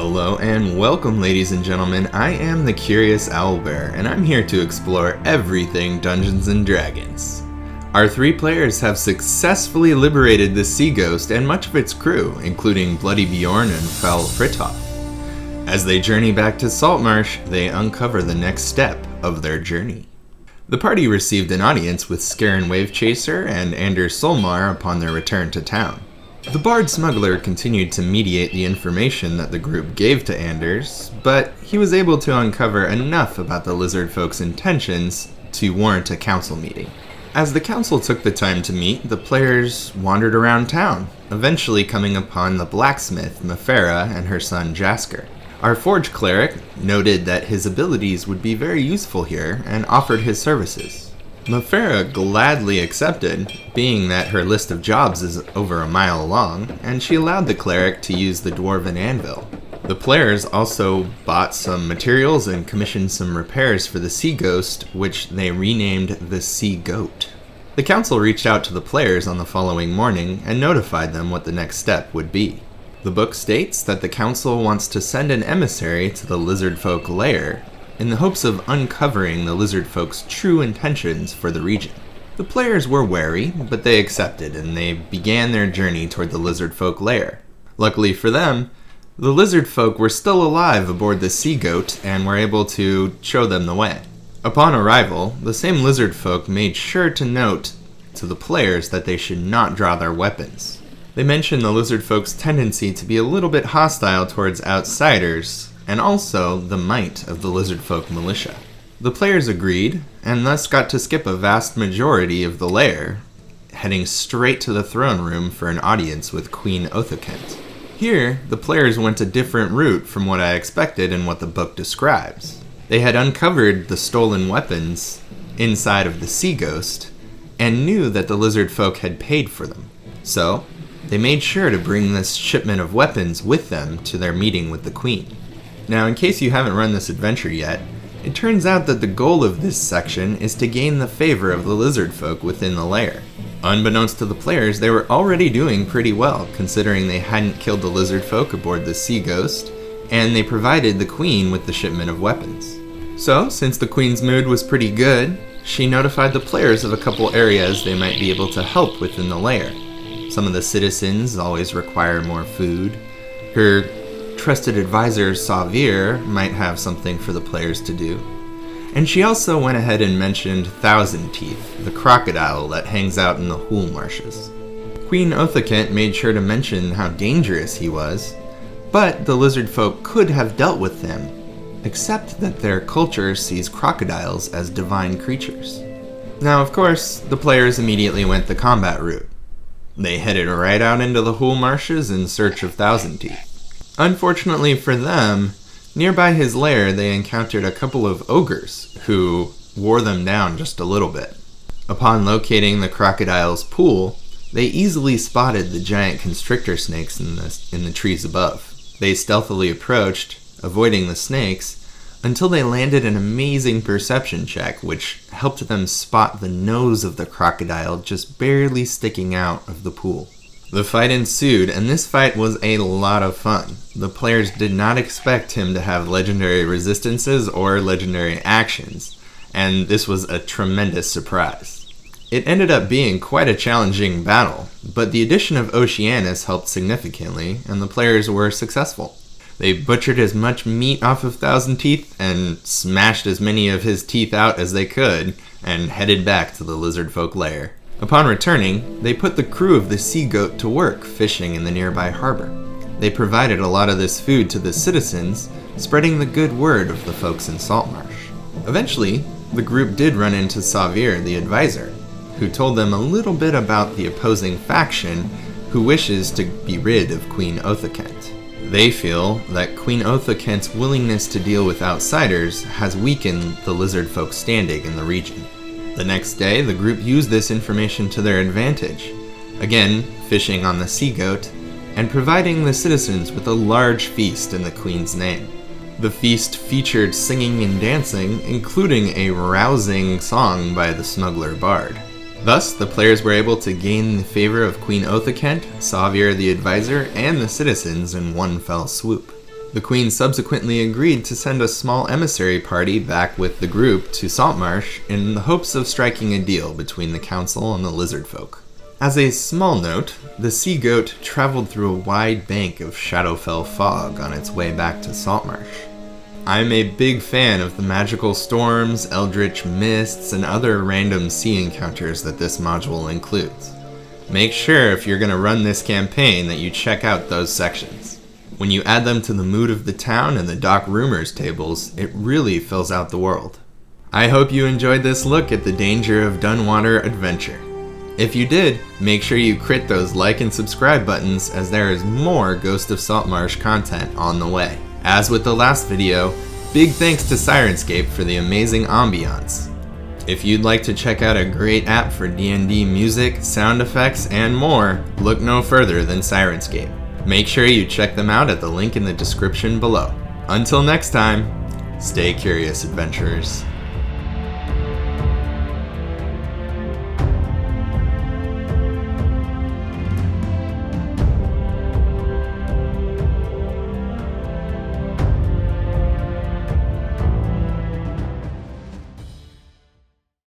Hello and welcome, ladies and gentlemen. I am the Curious Owlbear, and I'm here to explore everything Dungeons & Dragons. Our three players have successfully liberated the Sea Ghost and much of its crew, including Bloody Bjorn and Foul Frithoff. As they journey back to Saltmarsh, they uncover the next step of their journey. The party received an audience with Scarin Wavechaser and Anders Solmar upon their return to town. The Bard Smuggler continued to mediate the information that the group gave to Anders, but he was able to uncover enough about the Lizardfolk's intentions to warrant a council meeting. As the council took the time to meet, the players wandered around town, eventually coming upon the blacksmith Mefera and her son Jasker. Our Forge Cleric noted that his abilities would be very useful here and offered his services. Mefera gladly accepted, being that her list of jobs is over a mile long, and she allowed the cleric to use the dwarven anvil. The players also bought some materials and commissioned some repairs for the Sea Ghost, which they renamed the Sea Goat. The council reached out to the players on the following morning and notified them what the next step would be. The book states that the council wants to send an emissary to the Lizardfolk lair in the hopes of uncovering the Lizardfolk's true intentions for the region. The players were wary, but they accepted, and they began their journey toward the Lizardfolk lair. Luckily for them, the Lizardfolk were still alive aboard the Sea Goat and were able to show them the way. Upon arrival, the same Lizardfolk made sure to note to the players that they should not draw their weapons. They mentioned the Lizardfolk's tendency to be a little bit hostile towards outsiders, and also the might of the Lizardfolk militia. The players agreed, and thus got to skip a vast majority of the lair, heading straight to the throne room for an audience with Queen Othokent. Here, the players went a different route from what I expected and what the book describes. They had uncovered the stolen weapons inside of the Sea Ghost, and knew that the Lizardfolk had paid for them. So, they made sure to bring this shipment of weapons with them to their meeting with the Queen. Now, in case you haven't run this adventure yet, it turns out that the goal of this section is to gain the favor of the Lizardfolk within the lair. Unbeknownst to the players, they were already doing pretty well, considering they hadn't killed the Lizardfolk aboard the Sea Ghost, and they provided the Queen with the shipment of weapons. So, since the Queen's mood was pretty good, she notified the players of a couple areas they might be able to help within the lair. Some of the citizens always require more food. Her trusted advisor Savir might have something for the players to do. And she also went ahead and mentioned Thousand Teeth, the crocodile that hangs out in the Hool Marshes. Queen Othokent made sure to mention how dangerous he was, but the Lizardfolk could have dealt with him, except that their culture sees crocodiles as divine creatures. Now, of course, the players immediately went the combat route. They headed right out into the Hool Marshes in search of Thousand Teeth. Unfortunately for them, nearby his lair they encountered a couple of ogres who wore them down just a little bit. Upon locating the crocodile's pool, they easily spotted the giant constrictor snakes in the trees above. They stealthily approached, avoiding the snakes, until they landed an amazing perception check, which helped them spot the nose of the crocodile just barely sticking out of the pool. The fight ensued, and this fight was a lot of fun. The players did not expect him to have legendary resistances or legendary actions, and this was a tremendous surprise. It ended up being quite a challenging battle, but the addition of Oceanus helped significantly, and the players were successful. They butchered as much meat off of Thousand Teeth and smashed as many of his teeth out as they could, and headed back to the Lizardfolk lair. Upon returning, they put the crew of the Sea Goat to work fishing in the nearby harbor. They provided a lot of this food to the citizens, spreading the good word of the folks in Saltmarsh. Eventually, the group did run into Savir, the advisor, who told them a little bit about the opposing faction who wishes to be rid of Queen Othokent. They feel that Queen Othokent's willingness to deal with outsiders has weakened the Lizardfolk's standing in the region. The next day, the group used this information to their advantage, again fishing on the Sea Goat, and providing the citizens with a large feast in the Queen's name. The feast featured singing and dancing, including a rousing song by the smuggler bard. Thus, the players were able to gain the favor of Queen Othokent, Savir the advisor, and the citizens in one fell swoop. The Queen subsequently agreed to send a small emissary party back with the group to Saltmarsh in the hopes of striking a deal between the Council and the Lizardfolk. As a small note, the Sea Goat traveled through a wide bank of Shadowfell fog on its way back to Saltmarsh. I'm a big fan of the magical storms, eldritch mists, and other random sea encounters that this module includes. Make sure if you're going to run this campaign that you check out those sections. When you add them to the mood of the town and the Doc Rumors tables, it really fills out the world. I hope you enjoyed this look at the Danger of Dunwater adventure. If you did, make sure you crit those like and subscribe buttons, as there is more Ghost of Saltmarsh content on the way. As with the last video, big thanks to Syrinscape for the amazing ambiance. If you'd like to check out a great app for D&D music, sound effects, and more, look no further than Syrinscape. Make sure you check them out at the link in the description below. Until next time, stay curious, adventurers.